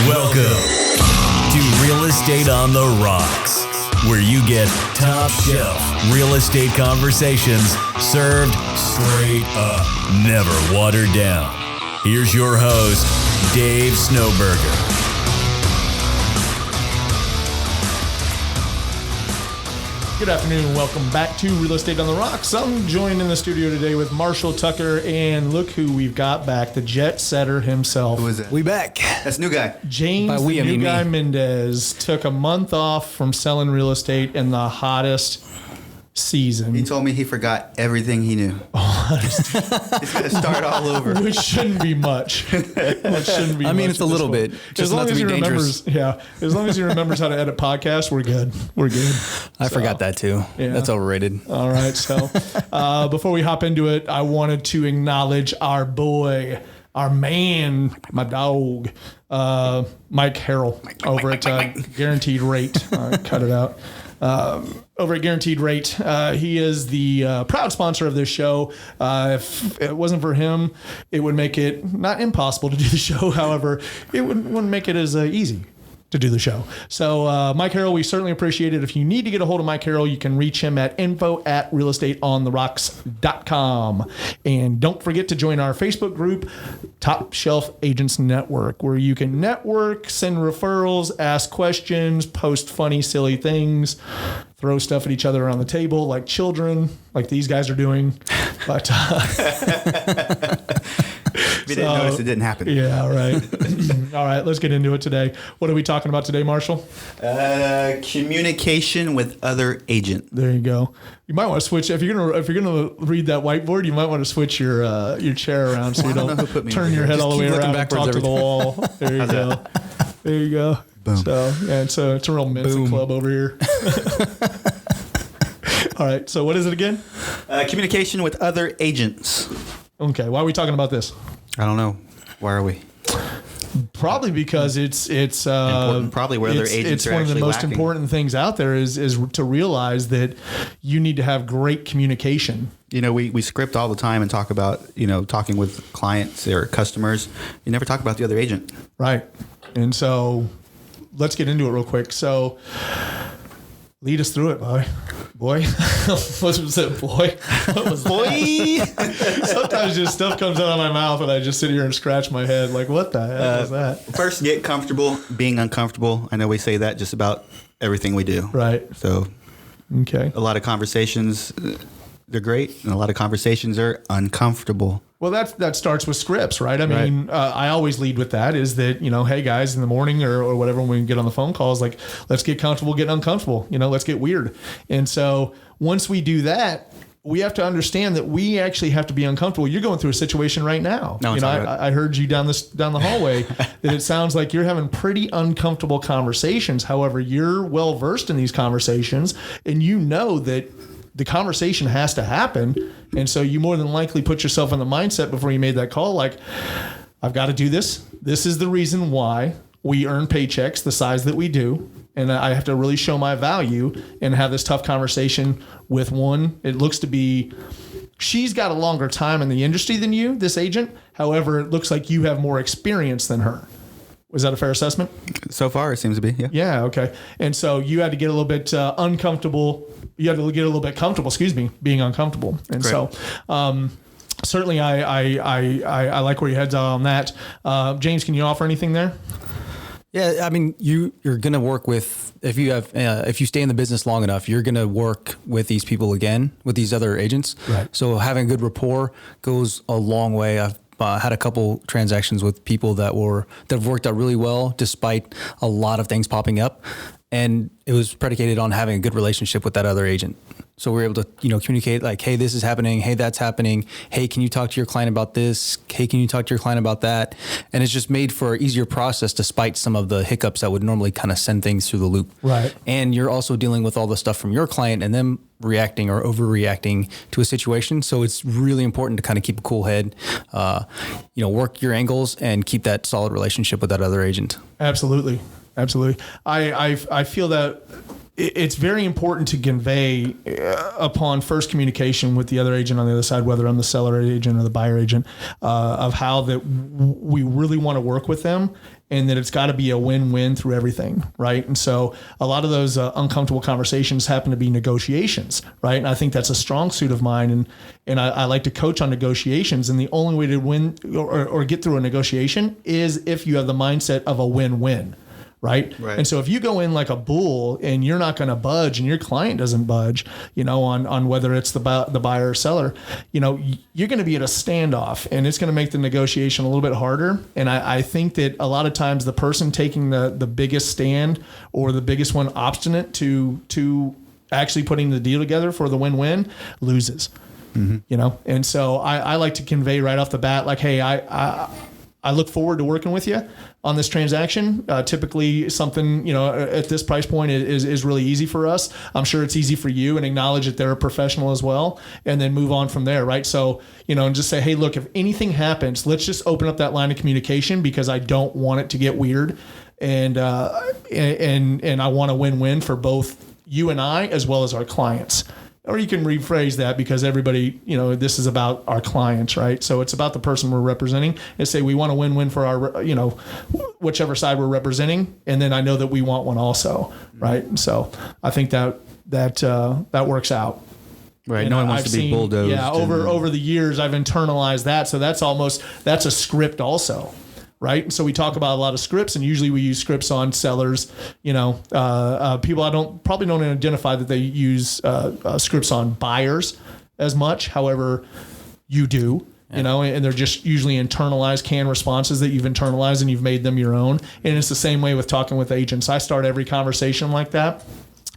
Welcome to Real Estate on the Rocks, where you get top shelf real estate conversations served straight up, never watered down. Here's your host, Dave Snowberger. Good afternoon and welcome back to Real Estate on the Rocks. I'm joined in the studio today with Marshall Tucker, and look who we've got back, the jet setter himself. Who is it? We back. That's new guy. James, By we, the I new mean guy me. Mendez, took a month off from selling real estate in the hottest season. He told me he forgot everything he knew. He's going to start all over. Which shouldn't be much. I mean, it's a little bit. Just as long not to as be he dangerous. remembers, as long as he remembers how to edit podcasts, we're good. We're good. I forgot that too. Yeah. That's overrated. All right. So before we hop into it, I wanted to acknowledge our boy, our man, my dog, Mike Harrell over at Guaranteed Rate. Cut it out. Over at Guaranteed Rate. He is the proud sponsor of this show. If it wasn't for him, it would make it not impossible to do the show. However, it wouldn't make it as easy to do the show. So Mike Harrell, we certainly appreciate it. If you need to get a hold of Mike Harrell, you can reach him at info@realestateontherocks.com. And don't forget to join our Facebook group, Top Shelf Agents Network, where you can network, send referrals, ask questions, post funny, silly things, throw stuff at each other around the table like children, like these guys are doing. But If you didn't notice, it didn't happen. yeah, right. All right, let's get into it today. What are we talking about today, Marshall? Communication with other agent. There you go. You might want to switch if you're gonna read that whiteboard. You might want to switch your chair around so you I don't don't know who put me turn over your here. head all the way keep looking around and backwards talk to the every wall. There you go. There you go. Boom. So yeah, it's a real men's Boom. club over here. All right. So what is it again? Communication with other agents. Okay. Why are we talking about this? I don't know. Why are we? Probably because it's Important, probably where other agents it's are one of the actually most lacking. important things out there is to realize that you need to have great communication. You know, we script all the time and talk about, talking with clients or customers. You never talk about the other agent. Right. And so let's get into it real quick. So lead us through it, boy. What was it, boy? What was Boy! Sometimes just stuff comes out of my mouth and I just sit here and scratch my head like, what the heck is that? First, get comfortable being uncomfortable. I know we say that just about everything we do. Right. So Okay. a lot of conversations, they're great, and a lot of conversations are uncomfortable. Well, that starts with scripts, right? I mean, I always lead with that is that, hey guys, in the morning or whatever, when we get on the phone calls, like, let's get comfortable, get uncomfortable, let's get weird. And so once we do that, we have to understand that we actually have to be uncomfortable. You're going through a situation right now. No, I heard you down the hallway that it sounds like you're having pretty uncomfortable conversations. However, you're well versed in these conversations and you know that the conversation has to happen. And so you more than likely put yourself in the mindset before you made that call, like, I've got to do this. This is the reason why we earn paychecks the size that we do. And I have to really show my value and have this tough conversation with one. It looks to be, she's got a longer time in the industry than you, this agent. However, it looks like you have more experience than her. Was that a fair assessment? So far, it seems to be, yeah. Yeah, okay. And so you had to get a little bit uncomfortable. You had to get a little bit comfortable, being uncomfortable. And Correct. so certainly I like where your head's at on that. James, can you offer anything there? Yeah, I mean, you're going to work with, if you stay in the business long enough, you're going to work with these people again, with these other agents. Right. So having good rapport goes a long way. I've had a couple transactions with people that have worked out really well despite a lot of things popping up. And it was predicated on having a good relationship with that other agent. So we're able to, communicate like, hey, this is happening. Hey, that's happening. Hey, can you talk to your client about this? Hey, can you talk to your client about that? And it's just made for an easier process despite some of the hiccups that would normally kind of send things through the loop. Right. And you're also dealing with all the stuff from your client and them reacting or overreacting to a situation. So it's really important to kind of keep a cool head, work your angles and keep that solid relationship with that other agent. Absolutely. I feel that it's very important to convey upon first communication with the other agent on the other side, whether I'm the seller agent or the buyer agent, of how that we really want to work with them, and that it's got to be a win-win through everything, right? And so a lot of those uncomfortable conversations happen to be negotiations, right? And I think that's a strong suit of mine, and I like to coach on negotiations. And the only way to win or get through a negotiation is if you have the mindset of a win-win. Right. And so if you go in like a bull and you're not going to budge and your client doesn't budge, on whether it's the buyer or seller, you're going to be at a standoff, and it's going to make the negotiation a little bit harder. And I think that a lot of times the person taking the biggest stand or the biggest one obstinate to actually putting the deal together for the win-win loses, And so I like to convey right off the bat, like, hey, I look forward to working with you on this transaction. Typically something, at this price point is really easy for us. I'm sure it's easy for you, and acknowledge that they're a professional as well, and then move on from there. Right. So, and just say, hey, look, if anything happens, let's just open up that line of communication, because I don't want it to get weird. And I want a win-win for both you and I, as well as our clients. Or you can rephrase that, because everybody, this is about our clients, right? So it's about the person we're representing, and say we want a win-win for our, whichever side we're representing. And then I know that we want one also, right? And so I think that works out. Right. And no one wants to be bulldozed. Yeah. Over the years, I've internalized that. So that's a script also. Right. So we talk about a lot of scripts, and usually we use scripts on sellers. People probably don't identify that they use scripts on buyers as much. However, you do, and they're just usually internalized canned responses that you've internalized and you've made them your own. And it's the same way with talking with agents. I start every conversation like that.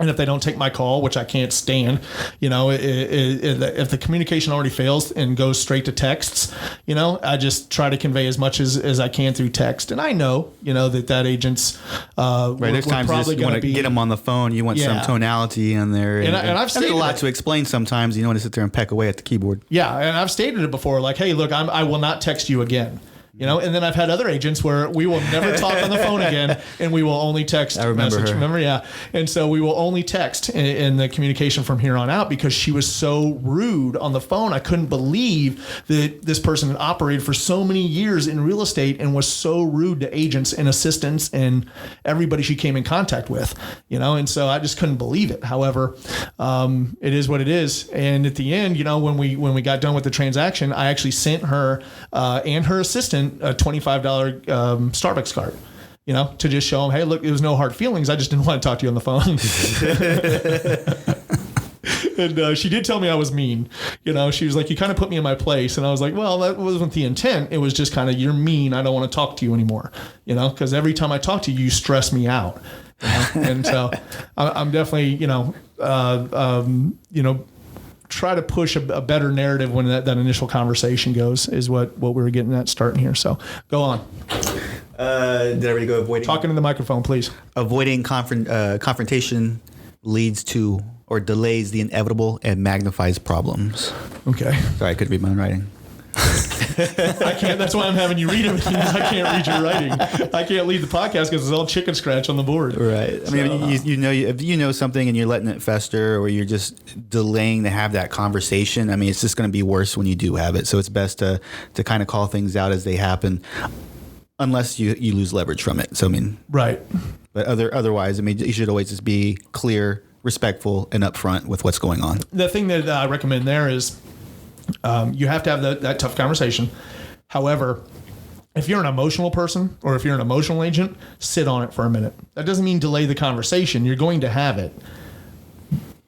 And if they don't take my call, which I can't stand, if the communication already fails and goes straight to texts, I just try to convey as much as I can through text. And I know, that agent's right. There's times you want to get them on the phone. You want some tonality in there. And I've stated a lot to explain sometimes. You want to sit there and peck away at the keyboard. Yeah. And I've stated it before, like, hey, look, I will not text you again. And then I've had other agents where we will never talk on the phone again, and we will only text. I remember message. her. Remember, yeah. And so we will only text in the communication from here on out, because she was so rude on the phone. I couldn't believe that this person had operated for so many years in real estate and was so rude to agents and assistants and everybody she came in contact with. And so I just couldn't believe it. However, it is what it is. And at the end, when we got done with the transaction, I actually sent her and her assistant a $25 Starbucks card, to just show them, hey, look, it was no hard feelings. I just didn't want to talk to you on the phone. And she did tell me I was mean. She was like, you kind of put me in my place. And I was like, well, that wasn't the intent. It was just kind of, you're mean. I don't want to talk to you anymore, because every time I talk to you, you stress me out. And so I'm definitely, try to push a better narrative when that initial conversation goes, is what we were getting at starting here. So go on. Did I already go avoiding? Talking to the microphone, please. Avoiding confrontation leads to or delays the inevitable and magnifies problems. Okay. Sorry, I couldn't read my own writing. I can't. That's why I'm having you read it. I can't read your writing. I can't lead the podcast because it's all chicken scratch on the board. Right. I mean, if you know something and you're letting it fester, or you're just delaying to have that conversation, I mean, it's just going to be worse when you do have it. So it's best to kind of call things out as they happen, unless you lose leverage from it. So I mean, right. But otherwise, I mean, you should always just be clear, respectful, and upfront with what's going on. The thing that I recommend there is, you have to have that tough conversation. However, if you're an emotional person or if you're an emotional agent, sit on it for a minute. That doesn't mean delay the conversation. You're going to have it,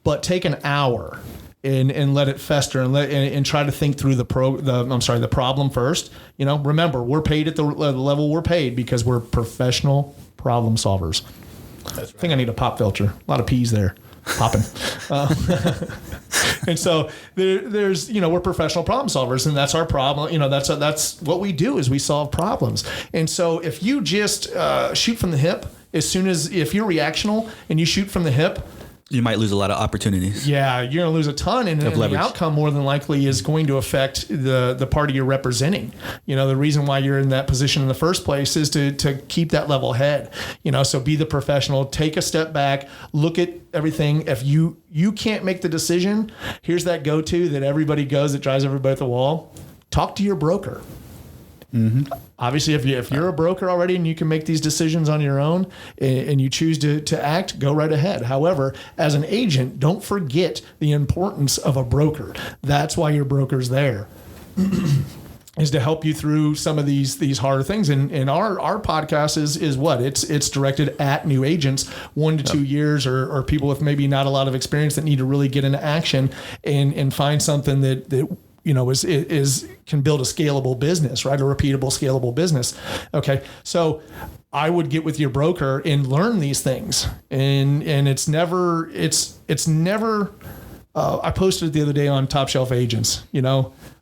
but take an hour and let it fester and try to think through the problem first. Remember, we're paid at the level we're paid because we're professional problem solvers. That's right. I think I need a pop filter. A lot of P's there. Popping. And so there's, we're professional problem solvers, and that's our problem. That's what we do, is we solve problems. And so if you just shoot from the hip, if you're reactional and you shoot from the hip, You might lose a lot of opportunities. Yeah, you're going to lose a ton, and the outcome more than likely is going to affect the party you're representing. The reason why you're in that position in the first place is to keep that level head. So be the professional, take a step back, look at everything. If you can't make the decision, here's that go-to that everybody goes that drives everybody at the wall. Talk to your broker. Mm-hmm. Obviously, if you're a broker already and you can make these decisions on your own and you choose to act, go right ahead. However, as an agent, don't forget the importance of a broker. That's why your broker's there. Is to help you through some of these harder things. And our podcast is what? It's directed at new agents, 1 to 2 years, or people with maybe not a lot of experience that need to really get into action and find something that is can build a scalable business, right? A repeatable, scalable business. Okay. So I would get with your broker and learn these things. And it's never, I posted it the other day on Top Shelf Agents,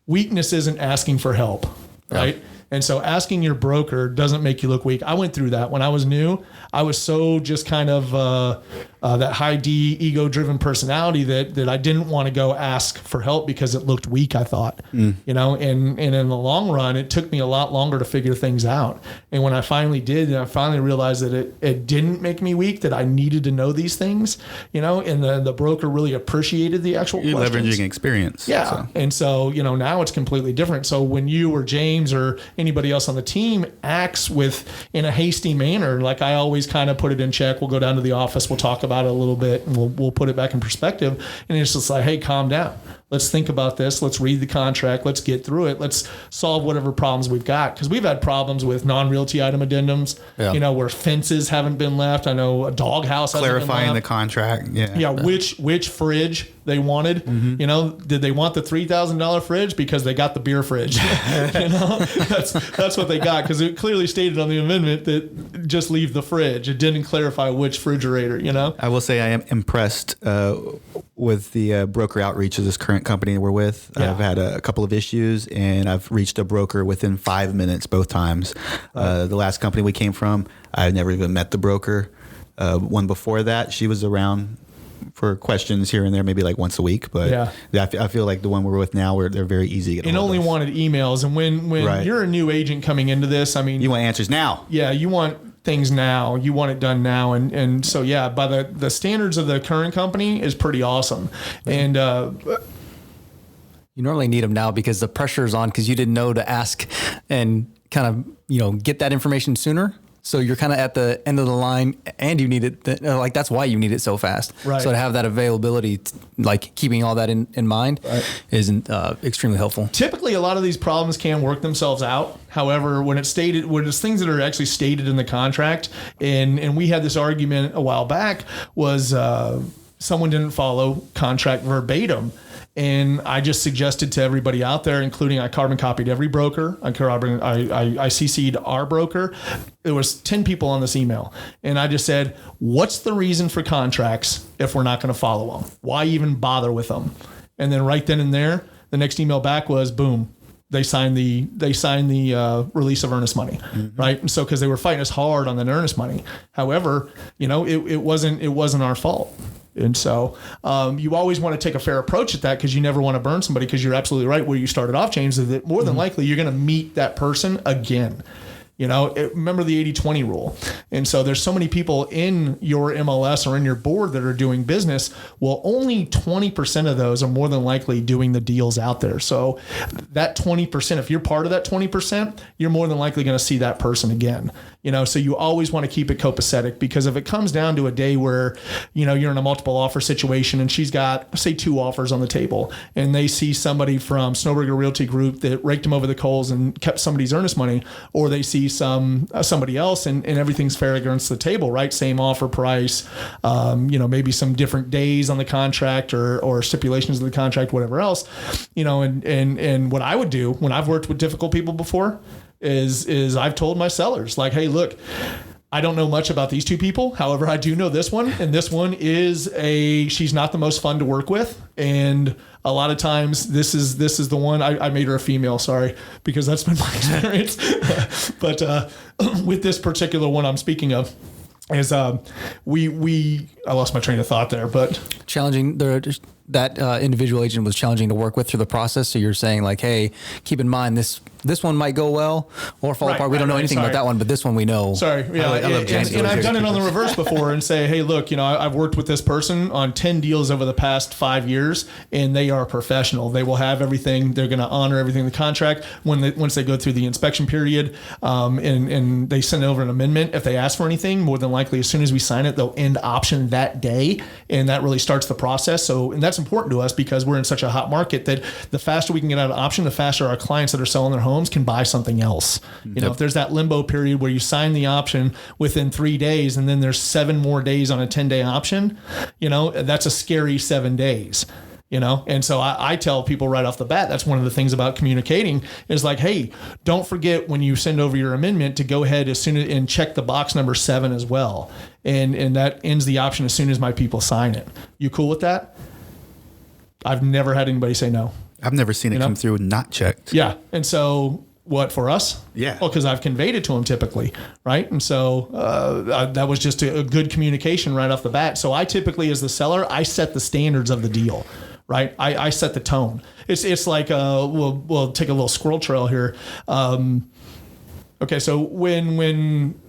weakness isn't asking for help, right? Yeah. And so asking your broker doesn't make you look weak. I went through that when I was new. I was so just kind of that high D ego-driven personality that I didn't want to go ask for help because it looked weak, I thought, and in the long run, it took me a lot longer to figure things out. And when I finally did, I finally realized that it didn't make me weak, that I needed to know these things, and the broker really appreciated the actual questions. You're leveraging experience. Yeah. So. And so, now it's completely different. So when you or James or anybody else on the team acts in a hasty manner, like I always kind of put it in check. We'll go down to the office. We'll talk about it a little bit and we'll put it back in perspective. And it's just like, hey, calm down. Let's think about this. Let's read the contract. Let's get through it. Let's solve whatever problems we've got. Because we've had problems with non-realty item addendums, where fences haven't been left. I know a doghouse hasn't been left. Clarifying the contract. Yeah. Which fridge they wanted. Mm-hmm. Did they want the $3,000 fridge because they got the beer fridge? That's what they got, because it clearly stated on the amendment that just leave the fridge. It didn't clarify which refrigerator. I will say I am impressed with the broker outreach of this current company we're with. Yeah. I've had a couple of issues and I've reached a broker within 5 minutes both times. The last company we came from, I never even met the broker. One before that, she was around for questions here and there, maybe like once a week. But I feel like the one we're with now, they're very easy to get. And only wanted emails. And when you're a new agent coming into this, I mean, you want answers now. Yeah, you want things now. You want it done now. And so, by the standards of the current company is pretty awesome. And you normally need them now because the pressure is on, because you didn't know to ask and kind of, get that information sooner. So you're kind of at the end of the line and you need it. That's why you need it so fast. Right. So to have that availability, keeping all that in mind is extremely helpful. Typically, a lot of these problems can work themselves out. However, when it's things that are actually stated in the contract, and we had this argument a while back, was someone didn't follow contract verbatim. And I just suggested to everybody out there, including I carbon copied every broker. I CC'd our broker. There was 10 people on this email. And I just said, what's the reason for contracts if we're not going to follow them? Why even bother with them? And then right then and there, the next email back was, boom, they signed the release of earnest money, right? And so, because they were fighting us hard on that earnest money. However, it wasn't our fault. And so you always want to take a fair approach at that, because you never want to burn somebody, because you're absolutely right where you started off, James, is that more than likely you're going to meet that person again. Remember the 80-20 rule. And so there's so many people in your MLS or in your board that are doing business. Well, only 20% of those are more than likely doing the deals out there. So that 20%, if you're part of that 20%, you're more than likely going to see that person again. So you always want to keep it copacetic, because if it comes down to a day where, you're in a multiple offer situation and she's got, say, 2 offers on the table, and they see somebody from Snowberger Realty Group that raked them over the coals and kept somebody's earnest money, or they see somebody else and everything's fair against the table, right? Same offer price, maybe some different days on the contract or stipulations of the contract, whatever else, and what I would do when I've worked with difficult people before is I've told my sellers, like, hey, look, I don't know much about these 2 people. However, I do know this one, and this one she's not the most fun to work with. And a lot of times this is the one. I made her a female, sorry, because that's been my experience. But with this particular one I'm speaking of, is I lost my train of thought there, but challenging that individual agent was challenging to work with through the process. So you're saying like, hey, keep in mind this one might go well or fall apart. We don't know anything about that one, but this one we know. Sorry. Yeah. And I've done it on the reverse before and say, hey, look, I've worked with this person on 10 deals over the past 5 years, and they are professional. They will have everything. They're going to honor everything in the contract once they go through the inspection period, and they send over an amendment. If they ask for anything, more than likely, as soon as we sign it, they'll end option that day, and that really starts the process. So, and that's important to us because we're in such a hot market that the faster we can get out of option, the faster our clients that are selling their homes can buy something else. If there's that limbo period where you sign the option within 3 days and then there's 7 more days on a 10-day option, that's a scary 7 days. And so I tell people right off the bat, that's one of the things about communicating is like, hey, don't forget when you send over your amendment to go ahead as soon as and check the box number 7 as well. And that ends the option as soon as my people sign it. You cool with that? I've never had anybody say no. I've never seen it come through not checked. Yeah. And so what for us? Yeah. Well, because I've conveyed it to them typically. Right. And so that was just a good communication right off the bat. So I typically, as the seller, I set the standards of the deal. Right. I set the tone. It's like we'll take a little squirrel trail here. Okay. So when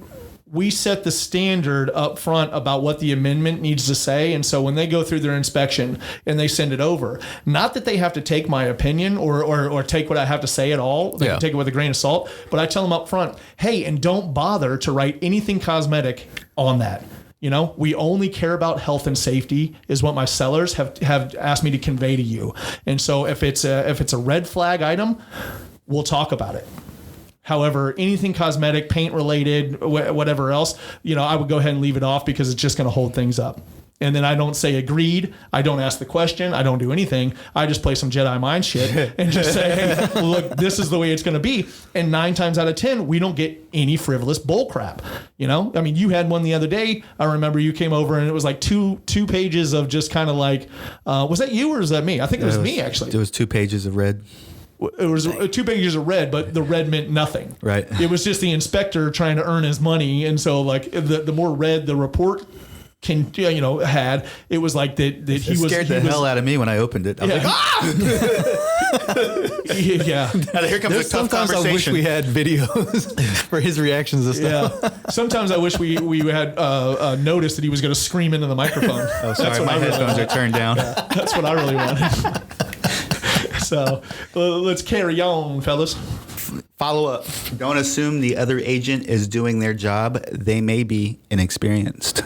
we set the standard up front about what the amendment needs to say. And so when they go through their inspection and they send it over, not that they have to take my opinion or take what I have to say at all. They can take it with a grain of salt, but I tell them up front, hey, and don't bother to write anything cosmetic on that. We only care about health and safety is what my sellers have asked me to convey to you. And so if it's a red flag item, we'll talk about it. However, anything cosmetic, paint related, whatever else, I would go ahead and leave it off because it's just going to hold things up. And then I don't say agreed. I don't ask the question. I don't do anything. I just play some Jedi mind shit and just say, hey, look, this is the way it's going to be. And 9 times out of 10, we don't get any frivolous bull crap. You had one the other day. I remember you came over and it was like two pages of just kind of like, was that you or is that me? I think it was me actually. It was 2 pages of red. It was 2 pages of red, but the red meant nothing. Right. It was just the inspector trying to earn his money. And so like the more red the report had, it was like that he was scared the hell out of me when I opened it. I was like, ah! Yeah. Here comes a tough conversation. I wish we had videos for his reactions and stuff. Yeah. Sometimes I wish we had noticed that he was going to scream into the microphone. Oh, sorry, my headphones are turned down. Yeah, that's what I really wanted. So let's carry on, fellas. Follow up. Don't assume the other agent is doing their job. They may be inexperienced.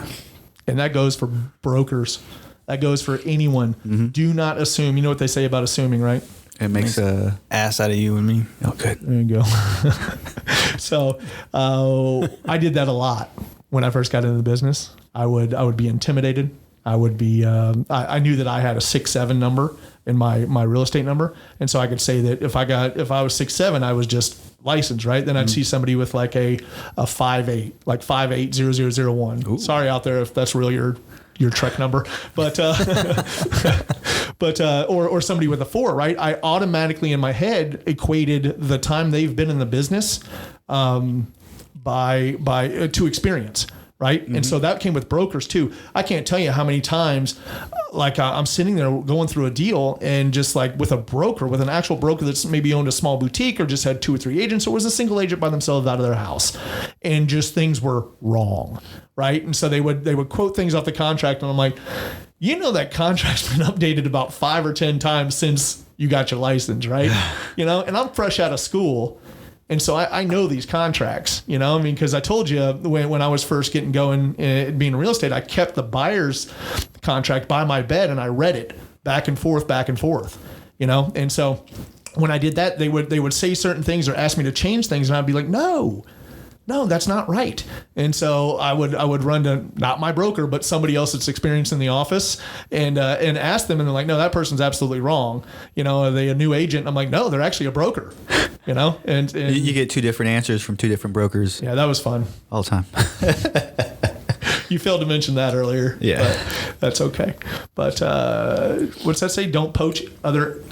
And that goes for brokers. That goes for anyone. Mm-hmm. Do not assume. You know what they say about assuming, right? It makes a ass out of you and me. Oh, good. There you go. So I did that a lot when I first got into the business. I would be intimidated. I would be. I knew that I had a 6'7" number in my real estate number, and so I could say that if I was 6'7", I was just licensed, right? Then I'd see somebody with like a 5'8", like 5'8", 0001. Sorry out there if that's really your Trek number, but or somebody with a 4, right? I automatically in my head equated the time they've been in the business by to experience. Right. Mm-hmm. And so that came with brokers too. I can't tell you how many times like I'm sitting there going through a deal and just like with a broker, with an actual broker that's maybe owned a small boutique or just had 2 or 3 agents or was a single agent by themselves out of their house and just things were wrong. Right. And so they would quote things off the contract and I'm like, that contract's been updated about 5 or 10 times since you got your license. Right. And I'm fresh out of school. And so I know these contracts, because I told you when I was first getting going being in real estate, I kept the buyer's contract by my bed and I read it back and forth, And so when I did that, they would say certain things or ask me to change things. And I'd be like, no, that's not right. And so I would run to not my broker, but somebody else that's experienced in the office and ask them. And they're like, no, that person's absolutely wrong. Are they a new agent? And I'm like, no, they're actually a broker. And you get 2 different answers from 2 different brokers. Yeah, that was fun. All the time. You failed to mention that earlier. Yeah. But that's okay. But what's that say? Don't poach other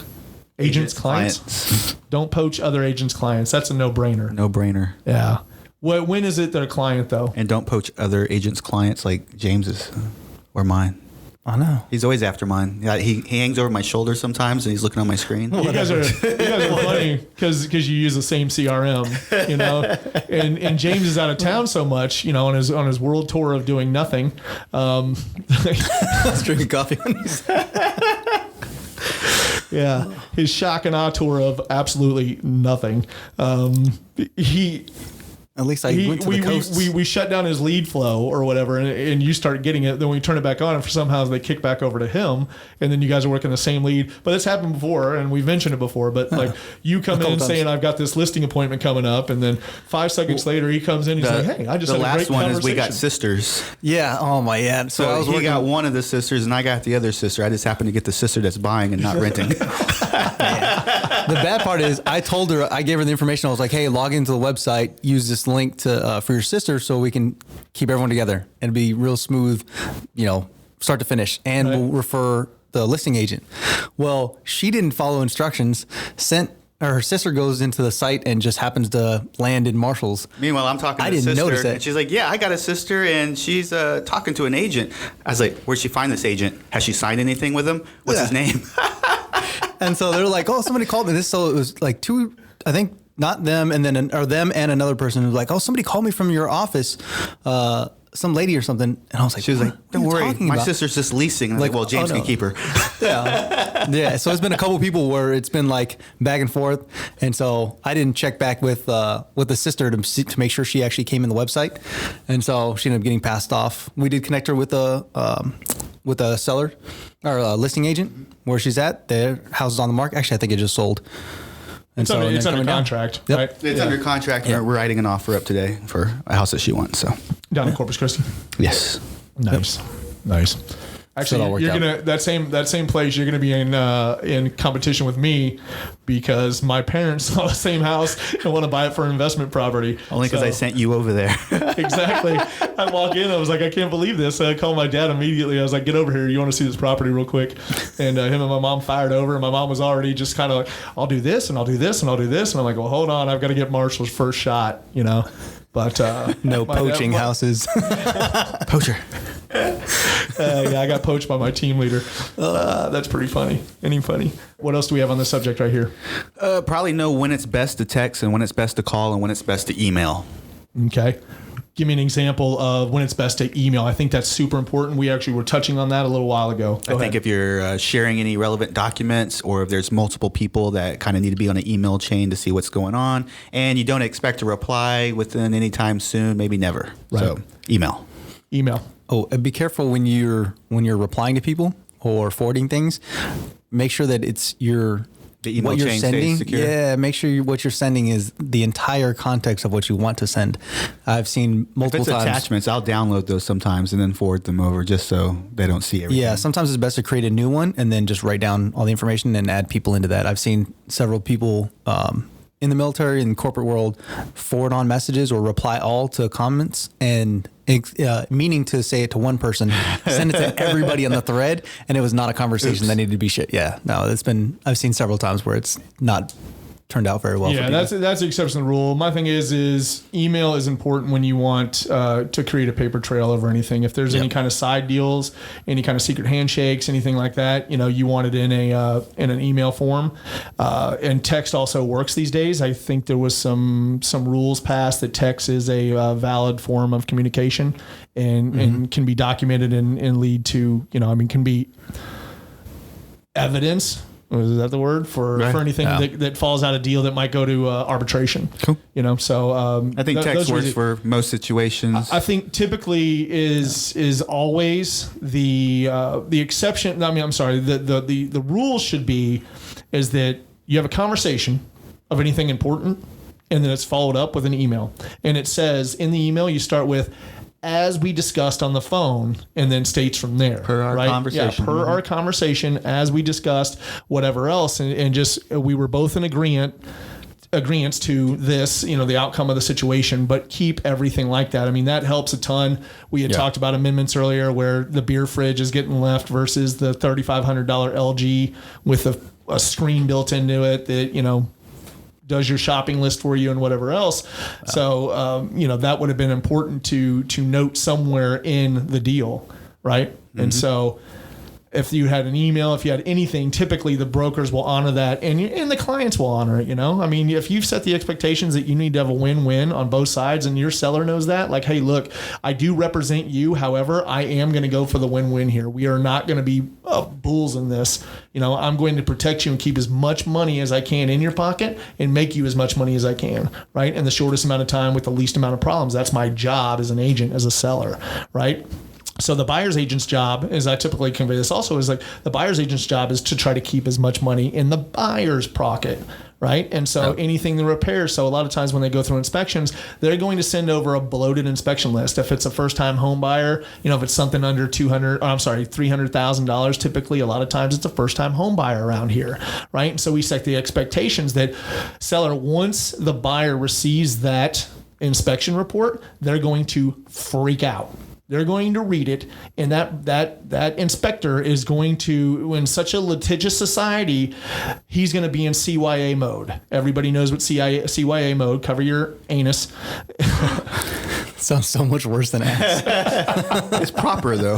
agents' clients. Don't poach other agents' clients. That's a no-brainer. No-brainer. Yeah. When is it that a client though? And don't poach other agents' clients like James's or mine. I know. He's always after mine. Yeah, he hangs over my shoulder sometimes and he's looking on my screen. You guys are funny because you use the same CRM, you know, and James is out of town so much, you know, on his world tour of doing nothing. Let's drink coffee. Yeah, his shock and awe tour of absolutely nothing. At least I went to the coast. We shut down his lead flow or whatever, and you start getting it. Then we turn it back on, and for somehow they kick back over to him, and then you guys are working the same lead. But it's happened before, and we've mentioned it before. But like you come in saying, "I've got this listing appointment coming up," and then 5 seconds later he comes in, and he's like, "Hey, I just had a great last one conversation." is we got sisters. Yeah. Oh my God. So I was he working. got one of the sisters, and I got the other sister. I just happened to get the sister that's buying and not renting. The bad part is I told her, I gave her the information. I was like, hey, log into the website, use this link to for your sister so we can keep everyone together and be real smooth, you know, start to finish. And we'll refer the listing agent. Well, she didn't follow instructions, her sister goes into the site and just happens to land in Marshall's. Meanwhile, I'm talking to I the didn't sister, notice that. and she's like, yeah, I got a sister, and she's talking to an agent. I was like, where'd she find this agent? Has she signed anything with him? What's his name? And so they're like, oh, somebody called me. So it was like two, I think, not them, and then or them and another person was like, oh, somebody called me from your office, some lady or something. And I was like, She was like, don't worry, my about? sister's just leasing. And like, well, James oh, no. can keep her. Yeah. Yeah. So it's been a couple people where it's been like back and forth. And so I didn't check back with the sister to make sure she actually came in the website. And so she ended up getting passed off. We did connect her with a seller or a listing agent where she's at. Their house is on the market. Actually, I think it just sold. And It's under coming down. contract, Yep. right? It's under contract. Yeah. We're writing an offer up today for a house that she wants. So, Down in Corpus Christi. yes. Nice. Actually, all you're worked gonna that same place. You're gonna be in competition with me because my parents saw the same house and want to buy it for investment property. Only because I sent you over there. Exactly. I walk in. I was like, I can't believe this. I called my dad immediately. I was like, get over here. You want to see this property real quick? And him and my mom fired over. And my mom was already just kind of like, I'll do this and I'll do this and I'll do this. And I'm like, well, hold on. I've got to get Marshall's first shot, you know. But No poaching houses. Poacher. yeah, I got poached by my team leader. That's pretty funny. Any funny? What else do we have on this subject right here? Probably know when it's best to text and when it's best to call and when it's best to email. Okay. Give me an example of when it's best to email. I think that's super important. We actually were touching on that a little while ago. I think if you're sharing any relevant documents or if there's multiple people that kind of need to be on an email chain to see what's going on and you don't expect to reply within any time soon, maybe never. Right. So email. Oh, and be careful when you're replying to people or forwarding things. Make sure that it's The email what you're chain sending. stays secure. Yeah, make sure what you're sending is the entire context of what you want to send. I've seen If multiple it's times. attachments, I'll download those sometimes and then forward them over just so they don't see everything. Yeah, sometimes it's best to create a new one and then just write down all the information and add people into that. I've seen several people in the military and corporate world forward on messages or reply all to comments and meaning to say it to one person, send it to everybody on the thread, and it was not a conversation that needed to be shit. Yeah, no, I've seen several times where it's not turned out very well. Yeah, that's the exception to the rule. My thing is email is important when you want to create a paper trail over anything. If there's any kind of side deals, any kind of secret handshakes, anything like that, you want it in an email form. And text also works these days. I think there was some rules passed that text is a valid form of communication and can be documented and lead to can be evidence. Is that the word for anything that falls out of deal that might go to arbitration? Cool. So I think text works for most situations. I think typically is always the exception. I mean, I'm sorry. The rule should be is that you have a conversation of anything important, and then it's followed up with an email, and it says in the email you start with, as we discussed on the phone, and then states from there. Per our conversation. Yeah, per our conversation, as we discussed, whatever else. And just, we were both in agreements to this, the outcome of the situation, but keep everything like that. I mean, that helps a ton. We had talked about amendments earlier where the beer fridge is getting left versus the $3,500 LG with a screen built into it that, does your shopping list for you and whatever else. So, that would have been important to note somewhere in the deal. Right. Mm-hmm. And so if you had an email, if you had anything, typically the brokers will honor that and the clients will honor it. I mean, if you've set the expectations that you need to have a win-win on both sides and your seller knows that, like, hey, look, I do represent you. However, I am going to go for the win-win here. We are not going to be bulls in this. I'm going to protect you and keep as much money as I can in your pocket and make you as much money as I can. Right. In the shortest amount of time with the least amount of problems. That's my job as an agent, as a seller. Right. So the buyer's agent's job, as I typically convey this also, is like the buyer's agent's job is to try to keep as much money in the buyer's pocket, right? And so anything the repairs. So a lot of times when they go through inspections, they're going to send over a bloated inspection list. If it's a first-time home buyer, if it's something under $300,000, typically a lot of times it's a first-time home buyer around here, right? And so we set the expectations that seller, once the buyer receives that inspection report, they're going to freak out. They're going to read it, and that inspector is going to, in such a litigious society, he's going to be in CYA mode. Everybody knows what CYA mode. Cover your anus. Sounds so much worse than ass. It's proper though.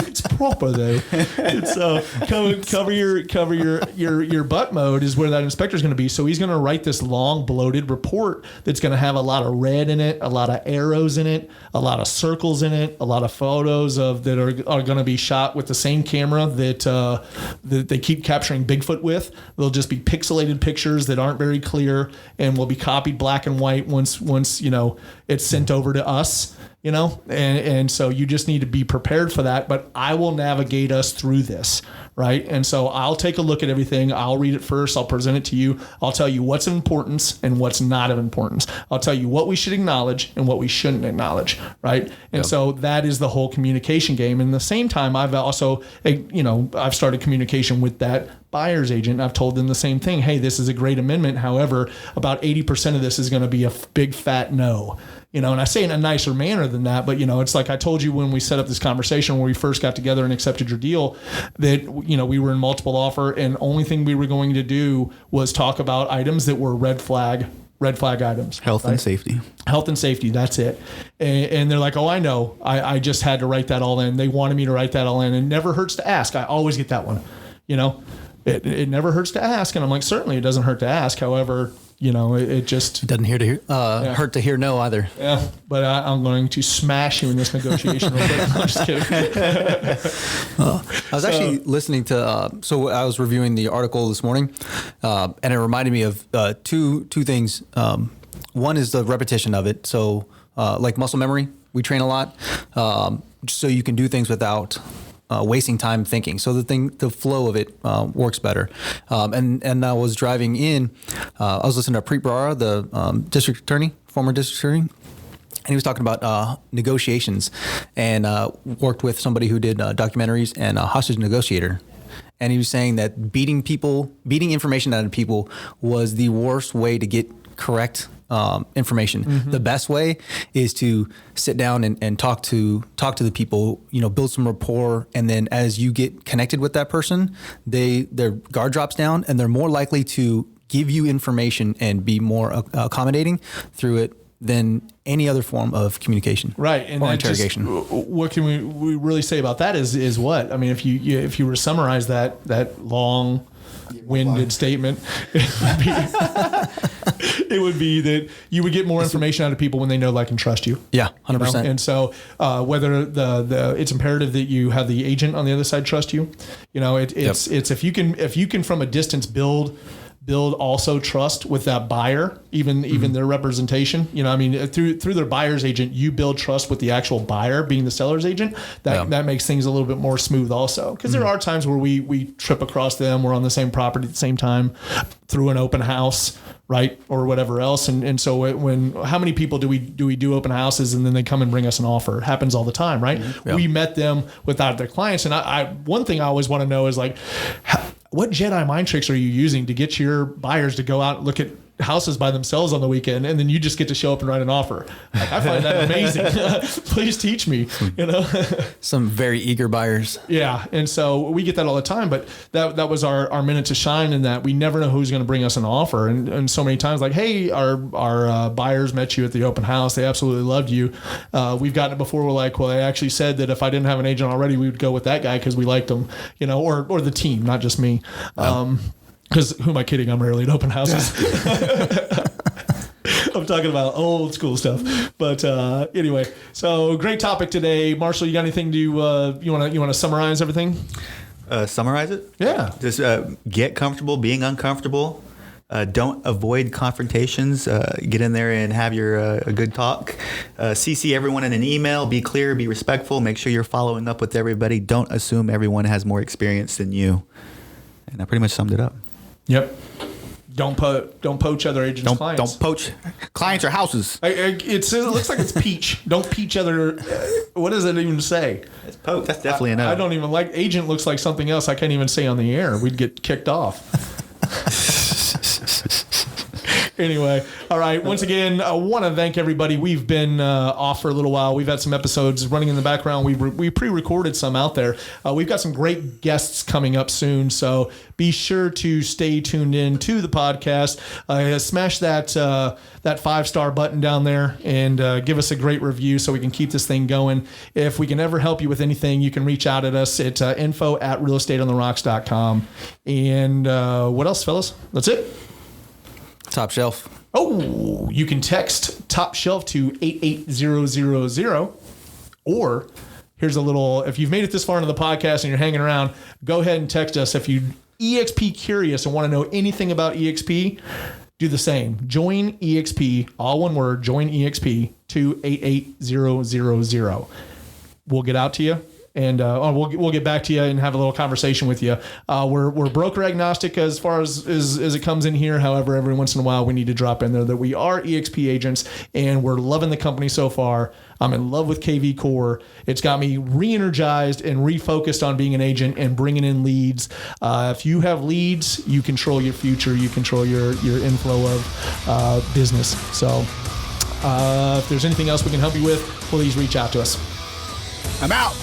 It's proper though. It's cover your butt mode is where that inspector is going to be. So he's going to write this long bloated report that's going to have a lot of red in it, a lot of arrows in it, a lot of circles in it, a lot of photos that are going to be shot with the same camera that they keep capturing Bigfoot with. They'll just be pixelated pictures that aren't very clear and will be copied black and white once it's sent over to us, and so you just need to be prepared for that. But I will navigate us through this, right? And so I'll take a look at everything. I'll read it first. I'll present it to you. I'll tell you what's of importance and what's not of importance. I'll tell you what we should acknowledge and what we shouldn't acknowledge, right? And so that is the whole communication game. And at the same time, I've also, I've started communication with that buyer's agent. I've told them the same thing. Hey, this is a great amendment. However, about 80% of this is going to be a big fat no. And I say in a nicer manner than that, but it's like I told you when we set up this conversation when we first got together and accepted your deal that, we were in multiple offer and only thing we were going to do was talk about items that were red flag items. Health and safety. Health and safety. That's it. And they're like, oh, I know. I just had to write that all in. They wanted me to write that all in. And it never hurts to ask. I always get that one, It never hurts to ask. And I'm like, certainly it doesn't hurt to ask. However, it just doesn't hurt to hear no either. Yeah, but I'm going to smash you in this negotiation real quick. I'm just kidding. I was actually listening to, so I was reviewing the article this morning, and it reminded me of two things. One is the repetition of it. So like muscle memory, we train a lot, so you can do things without wasting time thinking. So the flow of it works better. And I was driving in, I was listening to Preet Bharara, the former district attorney, and he was talking about negotiations and worked with somebody who did documentaries and a hostage negotiator. And he was saying that beating information out of people was the worst way to get correct information. Mm-hmm. The best way is to sit down and talk to the people, build some rapport. And then as you get connected with that person, their guard drops down and they're more likely to give you information and be more accommodating through it than any other form of communication. Right. And or interrogation. What can we really say about that is what? I mean, if you were to summarize that long winded statement, it would be that you would get more information out of people when they know, like, and trust you. Yeah, 100%. And so whether it's imperative that you have the agent on the other side trust you. It's if you can from a distance build also trust with that buyer, even their representation. Through their buyer's agent, you build trust with the actual buyer being the seller's agent. That makes things a little bit more smooth also. Because there are times where we trip across them. We're on the same property at the same time through an open house, right? Or whatever else. And so how many people do we do open houses and then they come and bring us an offer? It happens all the time, right? Mm-hmm. Yeah. We met them without their clients. And one thing I always want to know is, like, what Jedi mind tricks are you using to get your buyers to go out and look at houses by themselves on the weekend, and then you just get to show up and write an offer. Like, I find that amazing. Please teach me, Some very eager buyers. Yeah. And so we get that all the time, but that was our minute to shine, in that we never know who's going to bring us an offer. And so many times, like, hey, our buyers met you at the open house. They absolutely loved you. We've gotten it before. We're like, well, they actually said that if I didn't have an agent already, we would go with that guy because we liked him, or the team, not just me. Because who am I kidding? I'm rarely at open houses. I'm talking about old school stuff. But anyway, so great topic today. Marshall, you got anything to you want to summarize everything? Summarize it? Yeah. Just get comfortable being uncomfortable. Don't avoid confrontations. Get in there and have your a good talk. CC everyone in an email. Be clear. Be respectful. Make sure you're following up with everybody. Don't assume everyone has more experience than you. And I pretty much summed it up. Yep. Don't poach other agents' clients. Don't poach clients or houses. It looks like it's peach. Don't peach other. What does it even say? It's poach. That's definitely enough. I don't even like agent. Looks like something else I can't even say on the air. We'd get kicked off. Anyway, all right. Once again, I want to thank everybody. We've been off for a little while. We've had some episodes running in the background. We pre-recorded some out there. We've got some great guests coming up soon, so be sure to stay tuned in to the podcast. Smash that 5-star button down there and give us a great review so we can keep this thing going. If we can ever help you with anything, you can reach out at us at info@realestateontherocks.com. And what else, fellas? That's it. Top shelf. Oh, you can text Top Shelf to 88000, or here's a little, if you've made it this far into the podcast and you're hanging around, go ahead and text us. If you EXP curious and want to know anything about EXP, do the same. Join EXP, all one word, join EXP to 88000. We'll get out to you. And we'll get back to you and have a little conversation with you. We're broker agnostic as far as it comes in here. However, every once in a while we need to drop in there that we are EXP agents, and we're loving the company so far. I'm in love with KV Core. It's got me re-energized and refocused on being an agent and bringing in leads. If you have leads, you control your future. You control your inflow of business. So if there's anything else we can help you with, please reach out to us. I'm out.